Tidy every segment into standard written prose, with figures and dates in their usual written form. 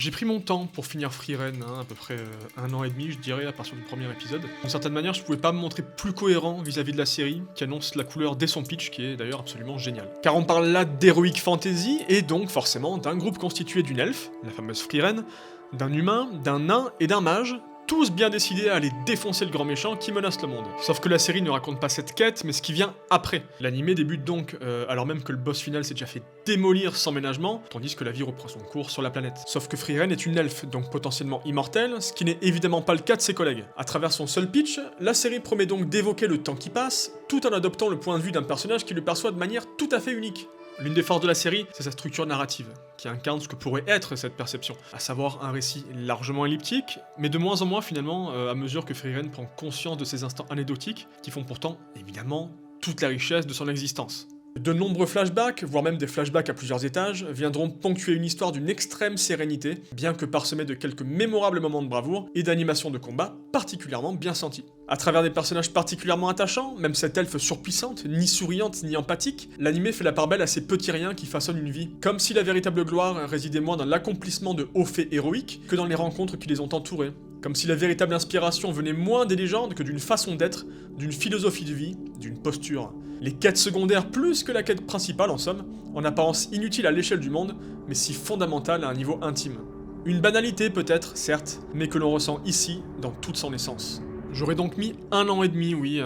J'ai pris mon temps pour finir Frieren, à peu près 1 an et demi, je dirais, à partir du premier épisode. D'une certaine manière, je pouvais pas me montrer plus cohérent vis-à-vis de la série, qui annonce la couleur dès son pitch, qui est d'ailleurs absolument génial. Car on parle là d'heroic fantasy, et donc forcément d'un groupe constitué d'une elfe, la fameuse Frieren, d'un humain, d'un nain et d'un mage, tous bien décidés à aller défoncer le grand méchant qui menace le monde. Sauf que la série ne raconte pas cette quête, mais ce qui vient après. L'animé débute donc alors même que le boss final s'est déjà fait démolir sans ménagement, tandis que la vie reprend son cours sur la planète. Sauf que Frieren est une elfe, donc potentiellement immortelle, ce qui n'est évidemment pas le cas de ses collègues. À travers son seul pitch, la série promet donc d'évoquer le temps qui passe, tout en adoptant le point de vue d'un personnage qui le perçoit de manière tout à fait unique. L'une des forces de la série, c'est sa structure narrative, qui incarne ce que pourrait être cette perception, à savoir un récit largement elliptique, mais de moins en moins finalement, à mesure que Frieren prend conscience de ces instants anecdotiques, qui font pourtant, évidemment, toute la richesse de son existence. De nombreux flashbacks, voire même des flashbacks à plusieurs étages, viendront ponctuer une histoire d'une extrême sérénité, bien que parsemée de quelques mémorables moments de bravoure et d'animations de combat particulièrement bien sentis. À travers des personnages particulièrement attachants, même cette elfe surpuissante, ni souriante ni empathique, l'animé fait la part belle à ces petits riens qui façonnent une vie, comme si la véritable gloire résidait moins dans l'accomplissement de hauts faits héroïques que dans les rencontres qui les ont entourés. Comme si la véritable inspiration venait moins des légendes que d'une façon d'être, d'une philosophie de vie, d'une posture. Les quêtes secondaires plus que la quête principale en somme, en apparence inutile à l'échelle du monde, mais si fondamentale à un niveau intime. Une banalité peut-être, certes, mais que l'on ressent ici dans toute son essence. J'aurais donc mis 1 an et demi, oui,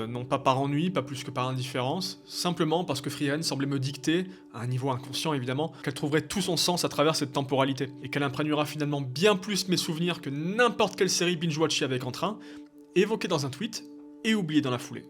non pas par ennui, pas plus que par indifférence, simplement parce que Frieren semblait me dicter, à un niveau inconscient évidemment, qu'elle trouverait tout son sens à travers cette temporalité, et qu'elle imprégnera finalement bien plus mes souvenirs que n'importe quelle série binge-watchée avec entrain, évoquée dans un tweet et oubliée dans la foulée.